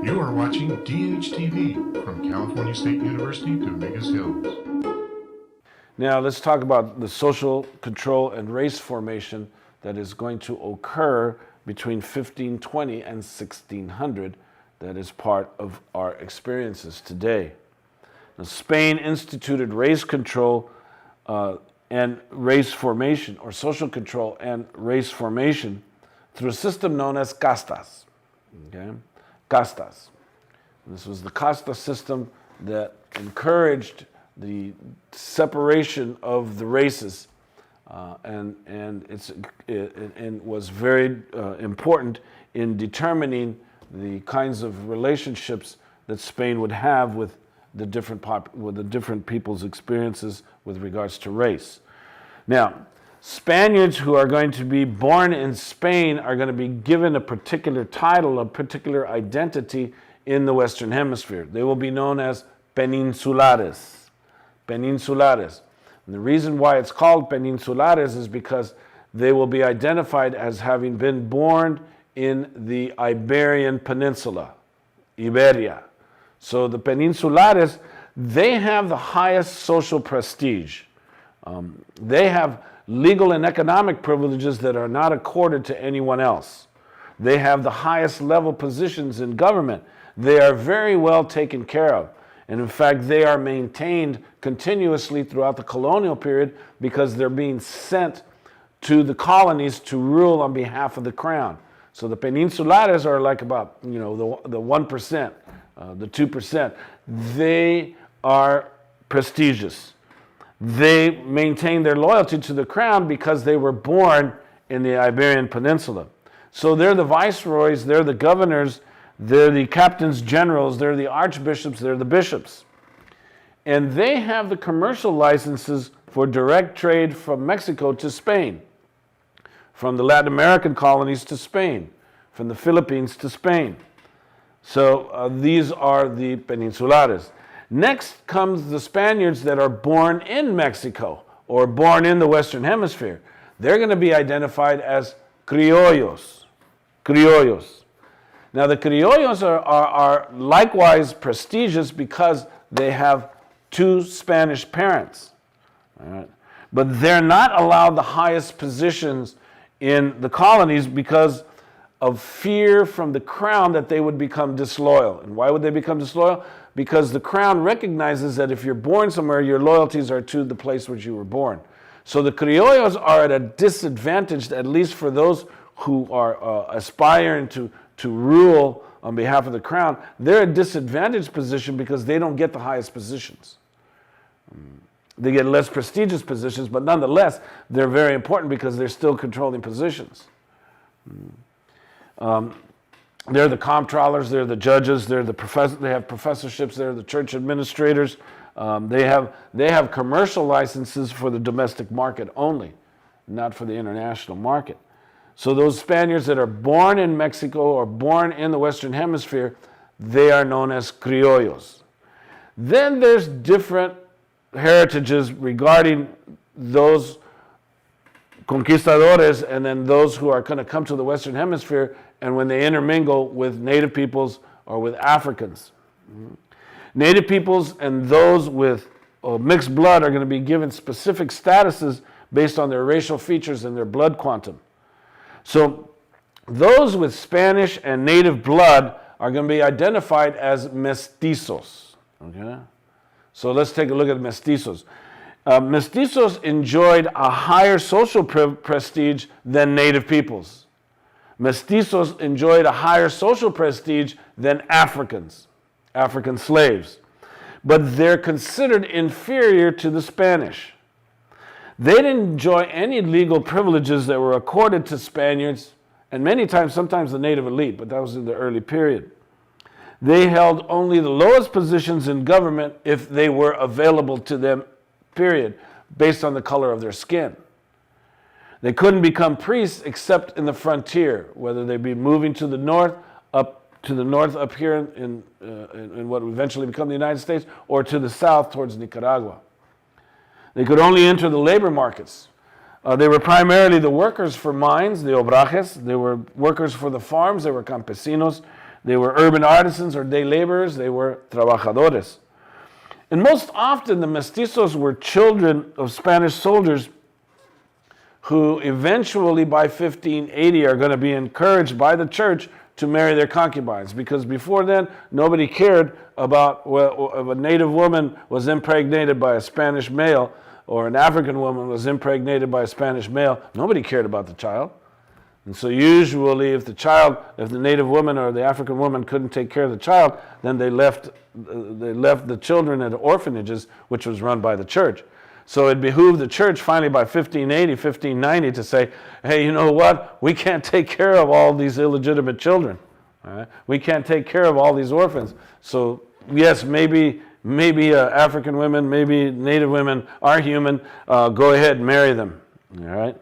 You are watching DHTV from California State University to Vegas Hills. Now let's talk about the social control and race formation that is going to occur between 1520 and 1600 that is part of our experiences today. Now, Spain instituted race control and race formation, or social control and race formation, through a system known as castas. Okay? Castas. This was the casta system that encouraged the separation of the races and was very important in determining the kinds of relationships that Spain would have with the different people's experiences with regards to race. Now, Spaniards who are going to be born in Spain are going to be given a particular title, a particular identity in the Western Hemisphere. They will be known as Peninsulares. Peninsulares. And the reason why it's called Peninsulares is because they will be identified as having been born in the Iberian Peninsula, Iberia. So the Peninsulares, they have the highest social prestige. They have legal and economic privileges that are not accorded to anyone else. They have the highest level positions in government. They are very well taken care of. And in fact, they are maintained continuously throughout the colonial period because they're being sent to the colonies to rule on behalf of the crown. So the Peninsulares are like about, the 1%, the 2%. They are prestigious. They maintain their loyalty to the crown because they were born in the Iberian Peninsula. So they're the viceroys, they're the governors, they're the captains generals, they're the archbishops, they're the bishops. And they have the commercial licenses for direct trade from Mexico to Spain, from the Latin American colonies to Spain, from the Philippines to Spain. So these are the Peninsulares. Next comes the Spaniards that are born in Mexico or born in the Western Hemisphere. They're going to be identified as criollos. Criollos. Now the criollos are likewise prestigious because they have two Spanish parents. All right? But they're not allowed the highest positions in the colonies because of fear from the crown that they would become disloyal. And why would they become disloyal? Because the crown recognizes that if you're born somewhere, your loyalties are to the place where you were born. So the criollos are at a disadvantage, at least for those who are aspiring to rule on behalf of the crown. They're a disadvantaged position because they don't get the highest positions. They get less prestigious positions, but nonetheless, they're very important because they're still controlling positions. They're the comptrollers, they're the judges, they're the professors, they have professorships, they're the church administrators. They have commercial licenses for the domestic market only, not for the international market. So those Spaniards that are born in Mexico or born in the Western Hemisphere, they are known as criollos. Then there's different heritages regarding those conquistadores and then those who are going to come to the Western Hemisphere and when they intermingle with native peoples or with Africans. Native peoples and those with mixed blood are going to be given specific statuses based on their racial features and their blood quantum. So those with Spanish and native blood are going to be identified as mestizos. Okay? So let's take a look at mestizos. Mestizos enjoyed a higher social prestige than native peoples. Mestizos enjoyed a higher social prestige than Africans, African slaves. But they're considered inferior to the Spanish. They didn't enjoy any legal privileges that were accorded to Spaniards, and many times, sometimes the native elite, but that was in the early period. They held only the lowest positions in government if they were available to them, period, based on the color of their skin. They couldn't become priests except in the frontier, whether they be moving to the north, up here in what would eventually become the United States, or to the south towards Nicaragua. They could only enter the labor markets. They were primarily the workers for mines, the obrajes. They were workers for the farms. They were campesinos. They were urban artisans or day laborers. They were trabajadores. And most often the mestizos were children of Spanish soldiers who eventually by 1580 are going to be encouraged by the church to marry their concubines, because before then nobody cared about, well, if a native woman was impregnated by a Spanish male or an African woman was impregnated by a Spanish male, nobody cared about the child. And so usually if the native woman or the African woman couldn't take care of the child, then they left the children at orphanages, which was run by the church. So it behooved the church finally by 1580, 1590 to say, hey, you know what? We can't take care of all these illegitimate children. All right? We can't take care of all these orphans. So yes, maybe African women, maybe native women are human. Go ahead and marry them. All right?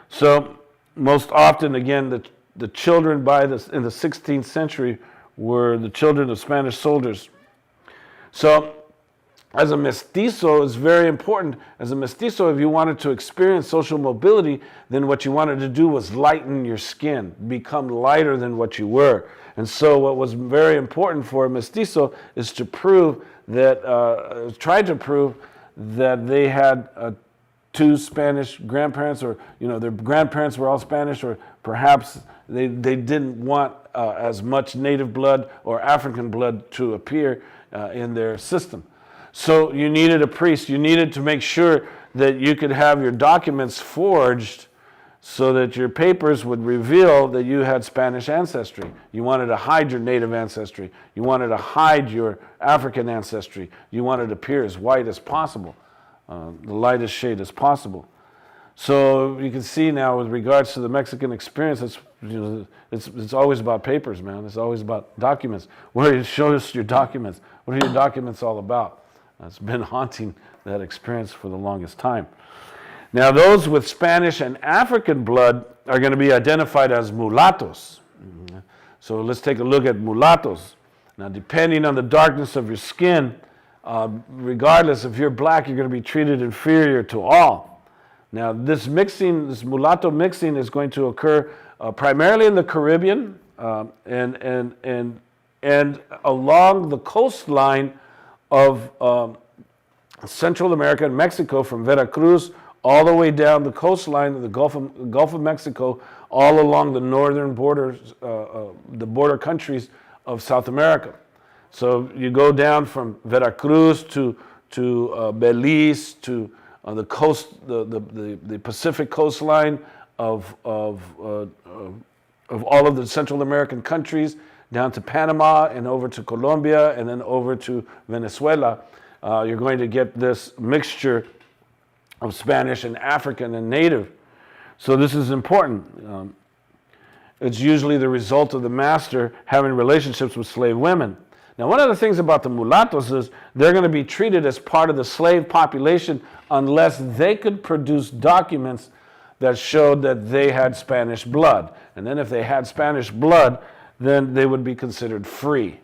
So most often, again, the children in the 16th century were the children of Spanish soldiers. So as a mestizo, it's very important. As a mestizo, if you wanted to experience social mobility, then what you wanted to do was lighten your skin, become lighter than what you were. And so what was very important for a mestizo is to prove that, try to prove that they had two Spanish grandparents, or their grandparents were all Spanish, or perhaps they didn't want as much native blood or African blood to appear in their system. So you needed a priest. You needed to make sure that you could have your documents forged so that your papers would reveal that you had Spanish ancestry. You wanted to hide your native ancestry. You wanted to hide your African ancestry. You wanted to appear as white as possible, the lightest shade as possible. So you can see now with regards to the Mexican experience, it's always about papers, man. It's always about documents. Where you show us your documents. What are your documents all about? It's been haunting that experience for the longest time. Now, those with Spanish and African blood are going to be identified as mulattoes. So let's take a look at mulattoes. Now, depending on the darkness of your skin, regardless if you're black, you're going to be treated inferior to all. Now, this mulatto mixing is going to occur primarily in the Caribbean and along the coastline of Central America and Mexico, from Veracruz all the way down the coastline of the Gulf of Mexico, all along the northern borders, the border countries of South America. So you go down from Veracruz to Belize, to the coast, the Pacific coastline of all of the Central American countries, down to Panama and over to Colombia and then over to Venezuela. You're going to get this mixture of Spanish and African and native. So this is important. It's usually the result of the master having relationships with slave women. Now, one of the things about the mulattoes is they're going to be treated as part of the slave population unless they could produce documents that showed that they had Spanish blood. And then if they had Spanish blood, then they would be considered free.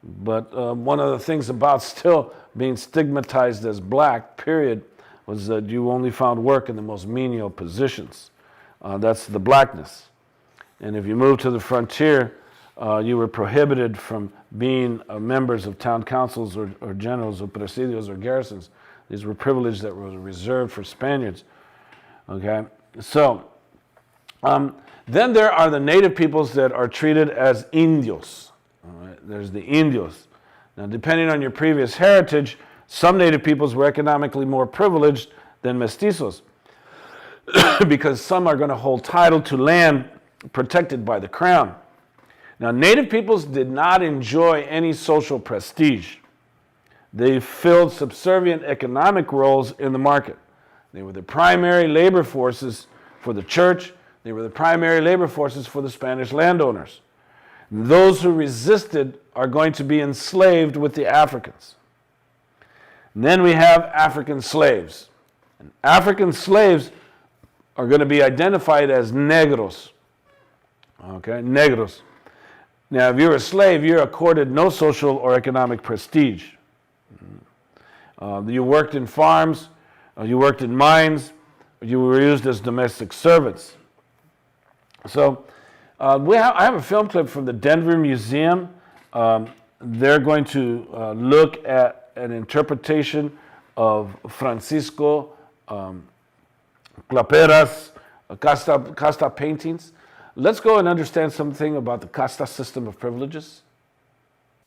But one of the things about still being stigmatized as black, period, was that you only found work in the most menial positions. That's the blackness. And if you moved to the frontier, you were prohibited from being members of town councils or generals or presidios or garrisons. These were privileges that were reserved for Spaniards. Okay, so then there are the native peoples that are treated as indios. All right? There's the indios. Now, depending on your previous heritage, some native peoples were economically more privileged than mestizos because some are going to hold title to land protected by the crown. Now, native peoples did not enjoy any social prestige. They filled subservient economic roles in the market. They were the primary labor forces for the church. They were the primary labor forces for the Spanish landowners. Those who resisted are going to be enslaved with the Africans. And then we have African slaves. And African slaves are going to be identified as negros. Okay, negros. Now, if you're a slave, you're accorded no social or economic prestige. You worked in farms, you worked in mines, you were used as domestic servants. So I have a film clip from the Denver Museum. They're going to look at an interpretation of Francisco Clapera's casta paintings. Let's go and understand something about the casta system of privileges.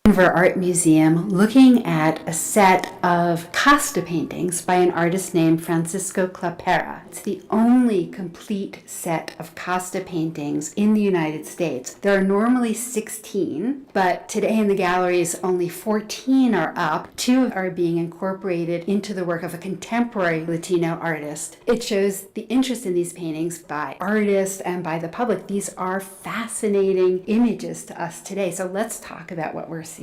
Denver Art Museum looking at a set of casta paintings by an artist named Francisco Clapera. It's the only complete set of casta paintings in the United States. There are normally 16, but today in the galleries only 14 are up. 2 are being incorporated into the work of a contemporary Latino artist. It shows the interest in these paintings by artists and by the public. These are fascinating images to us today. So let's talk about what we're seeing.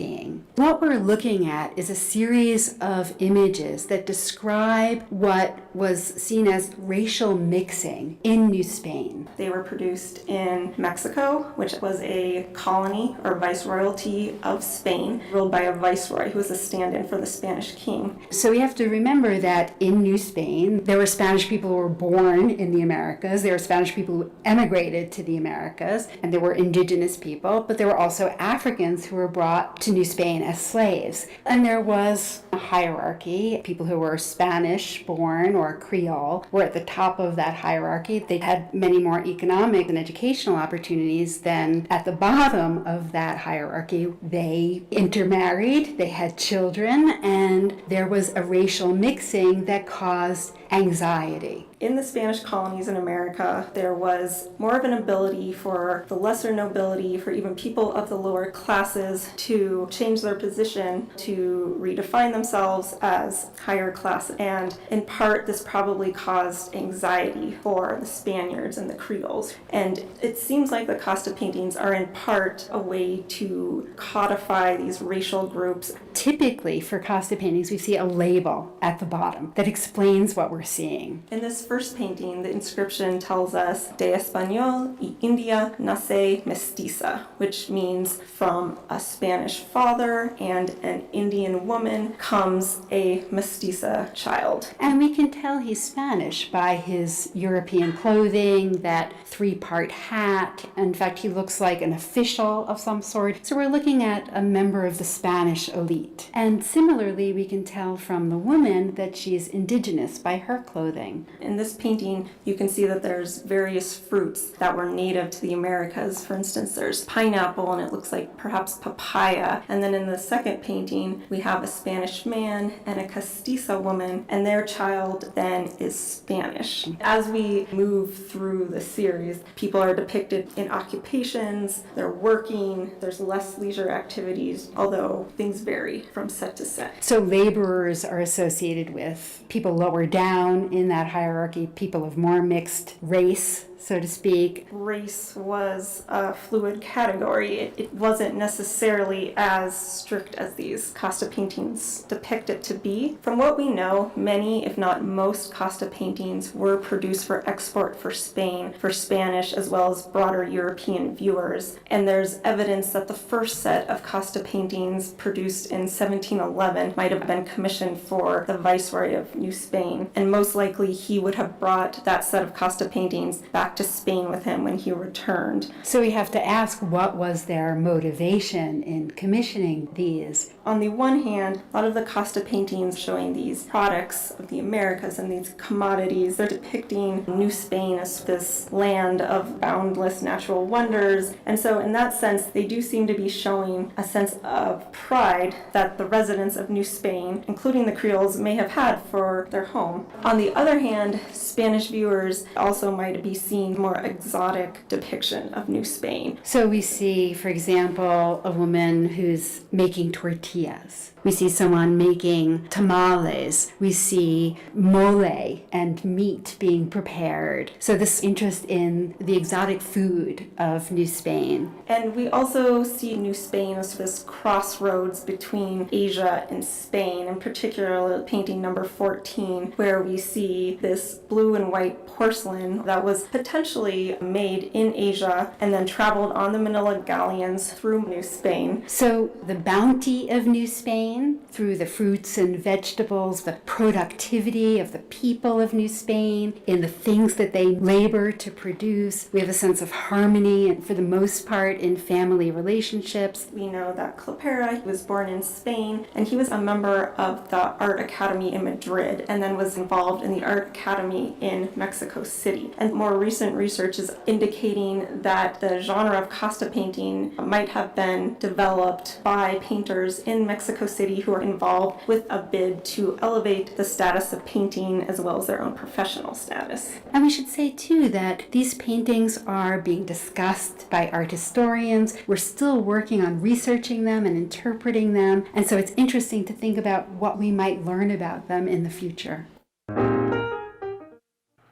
What we're looking at is a series of images that describe what was seen as racial mixing in New Spain. They were produced in Mexico, which was a colony or viceroyalty of Spain, ruled by a viceroy who was a stand-in for the Spanish king. So we have to remember that in New Spain, there were Spanish people who were born in the Americas, there were Spanish people who emigrated to the Americas, and there were indigenous people, but there were also Africans who were brought to New Spain as slaves. And there was a hierarchy. People who were Spanish born or Creole were at the top of that hierarchy. They had many more economic and educational opportunities than at the bottom of that hierarchy. They intermarried, they had children, and there was a racial mixing that caused anxiety. In the Spanish colonies in America, there was more of an ability for the lesser nobility, for even people of the lower classes to change their position, to redefine themselves as higher class. And in part, this probably caused anxiety for the Spaniards and the Creoles. And it seems like the casta paintings are in part a way to codify these racial groups. Typically, for casta paintings, we see a label at the bottom that explains what we're seeing. In this first painting, the inscription tells us de español y India nace mestiza, which means from a Spanish father and an Indian woman comes a mestiza child. And we can tell he's Spanish by his European clothing, that 3-part hat. In fact, he looks like an official of some sort. So we're looking at a member of the Spanish elite. And similarly, we can tell from the woman that she's indigenous by her clothing. In this painting, you can see that there's various fruits that were native to the Americas. For instance, there's pineapple, and it looks like perhaps papaya. And then in the second painting, we have a Spanish man and a castiza woman, and their child then is Spanish. As we move through the series, people are depicted in occupations, they're working, there's less leisure activities, although things vary from set to set. So laborers are associated with people lower down in that hierarchy, people of more mixed race, so to speak. Race was a fluid category. It wasn't necessarily as strict as these casta paintings depict it to be. From what we know, many, if not most, casta paintings were produced for export for Spain, for Spanish, as well as broader European viewers. And there's evidence that the first set of casta paintings produced in 1711 might have been commissioned for the Viceroy of New Spain. And most likely he would have brought that set of casta paintings back to Spain with him when he returned. So we have to ask, what was their motivation in commissioning these? On the one hand, a lot of the casta paintings showing these products of the Americas and these commodities, they're depicting New Spain as this land of boundless natural wonders. And so in that sense, they do seem to be showing a sense of pride that the residents of New Spain, including the Creoles, may have had for their home. On the other hand, Spanish viewers also might be seeing more exotic depiction of New Spain. So we see, for example, a woman who's making tortillas. We see someone making tamales. We see mole and meat being prepared. So this interest in the exotic food of New Spain. And we also see New Spain as this crossroads between Asia and Spain, in particular painting number 14, where we see this blue and white porcelain that was potentially potentially made in Asia and then traveled on the Manila galleons through New Spain. So the bounty of New Spain, through the fruits and vegetables, the productivity of the people of New Spain, in the things that they labor to produce. We have a sense of harmony, and for the most part, in family relationships. We know that Clapera was born in Spain, and he was a member of the Art Academy in Madrid, and then was involved in the Art Academy in Mexico City. And more recent research is indicating that the genre of casta painting might have been developed by painters in Mexico City who are involved with a bid to elevate the status of painting as well as their own professional status. And we should say, too, that these paintings are being discussed by art historians. We're still working on researching them and interpreting them, and so it's interesting to think about what we might learn about them in the future.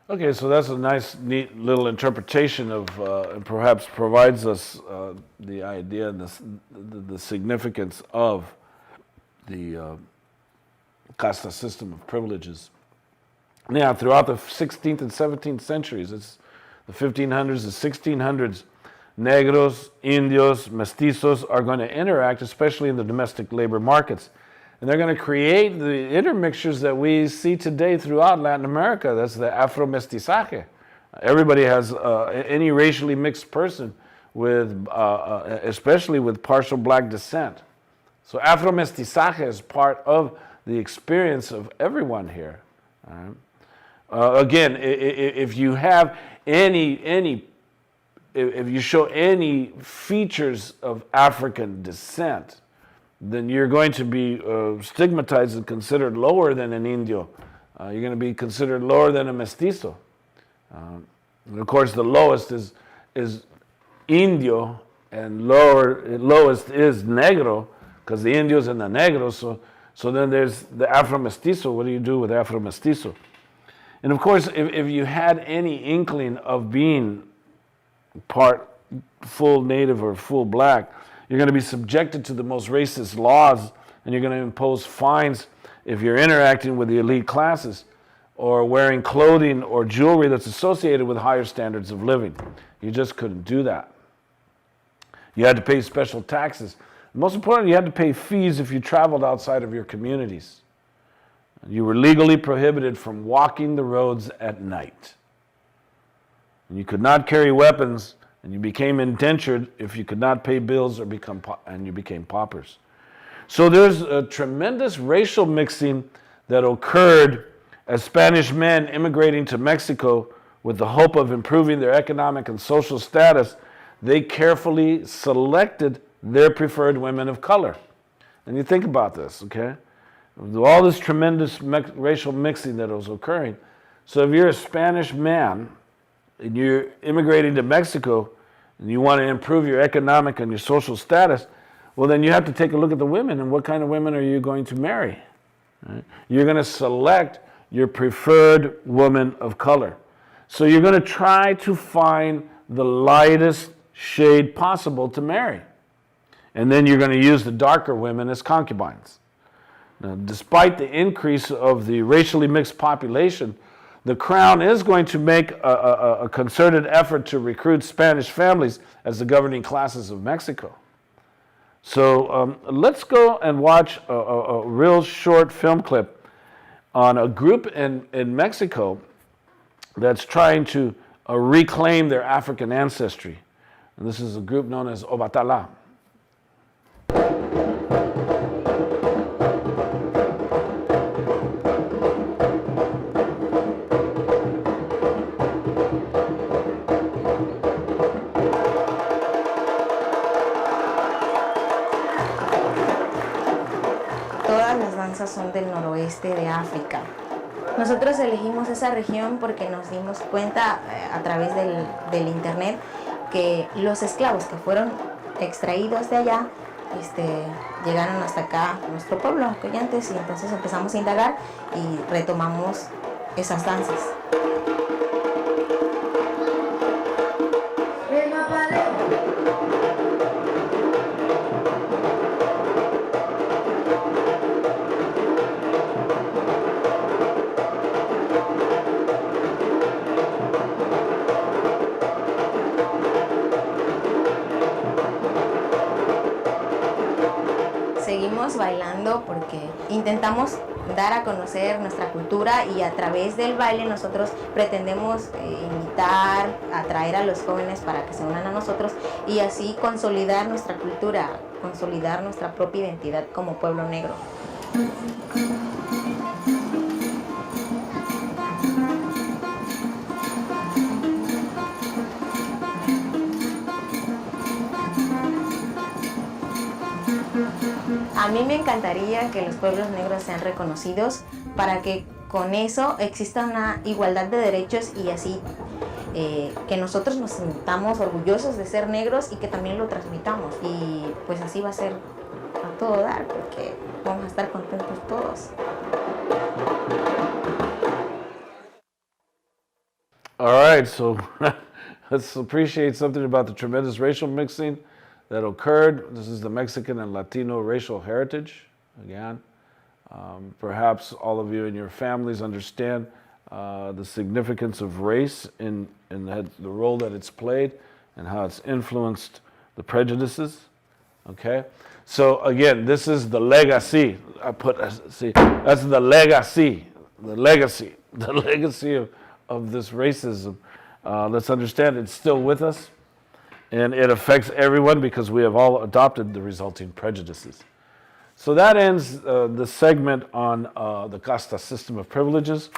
Okay, so that's a nice, neat little interpretation of, and perhaps provides us the idea and the significance of the casta system of privileges. Now, throughout the 16th and 17th centuries, it's the 1500s, the 1600s, negros, indios, mestizos are going to interact, especially in the domestic labor markets. And they're going to create the intermixtures that we see today throughout Latin America. That's the Afro-mestizaje. Everybody has, any racially mixed person with, especially with partial black descent. So Afro-mestizaje is part of the experience of everyone here. Again, if you have if you show any features of African descent, then you're going to be stigmatized and considered lower than an Indio. You're going to be considered lower than a mestizo. And of course, the lowest is Indio, and lowest is Negro, because the Indios and the Negros. So then there's the Afro-mestizo. What do you do with Afro-mestizo? And of course, if you had any inkling of being part full native or full black, you're going to be subjected to the most racist laws, and you're going to impose fines if you're interacting with the elite classes or wearing clothing or jewelry that's associated with higher standards of living. You just couldn't do that. You had to pay special taxes. Most importantly, you had to pay fees if you traveled outside of your communities. You were legally prohibited from walking the roads at night. And you could not carry weapons, and you became indentured if you could not pay bills or you became paupers. So there's a tremendous racial mixing that occurred as Spanish men immigrating to Mexico with the hope of improving their economic and social status. They carefully selected their preferred women of color. And you think about this, okay? All this tremendous racial mixing that was occurring. So if you're a Spanish man and you're immigrating to Mexico and you want to improve your economic and your social status, well, then you have to take a look at the women and what kind of women are you going to marry? Right? You're going to select your preferred woman of color. So you're going to try to find the lightest shade possible to marry. And then you're going to use the darker women as concubines. Now, despite the increase of the racially mixed population, the Crown is going to make a concerted effort to recruit Spanish families as the governing classes of Mexico. So let's go and watch a real short film clip on a group in Mexico that's trying to reclaim their African ancestry. And this is a group known as Obatala. Todas las danzas son del noroeste de África. Nosotros elegimos esa región porque nos dimos cuenta a través del internet que los esclavos que fueron extraídos de allá llegaron hasta acá a nuestro pueblo, Collantes, y entonces empezamos a indagar y retomamos esas danzas. seguimos bailando porque intentamos dar a conocer nuestra cultura y a través del baile nosotros pretendemos invitar, atraer a los jóvenes para que se unan a nosotros y así consolidar nuestra cultura, consolidar nuestra propia identidad como pueblo negro. A mí me encantaría que los pueblos negros sean reconocidos para que con eso exista una igualdad de derechos y así que nosotros nos sintamos orgullosos de ser negros y que también lo transmitamos. Y pues así va a ser a todo dar porque vamos a estar contentos todos. All right, so let's appreciate something about the tremendous racial mixing that occurred. This is the Mexican and Latino racial heritage. Again, perhaps all of you and your families understand the significance of race in the role that it's played and how it's influenced the prejudices. Okay, so again, this is the legacy. See, that's the legacy of this racism. Let's understand it's still with us. And it affects everyone because we have all adopted the resulting prejudices. So that ends the segment on the casta system of privileges.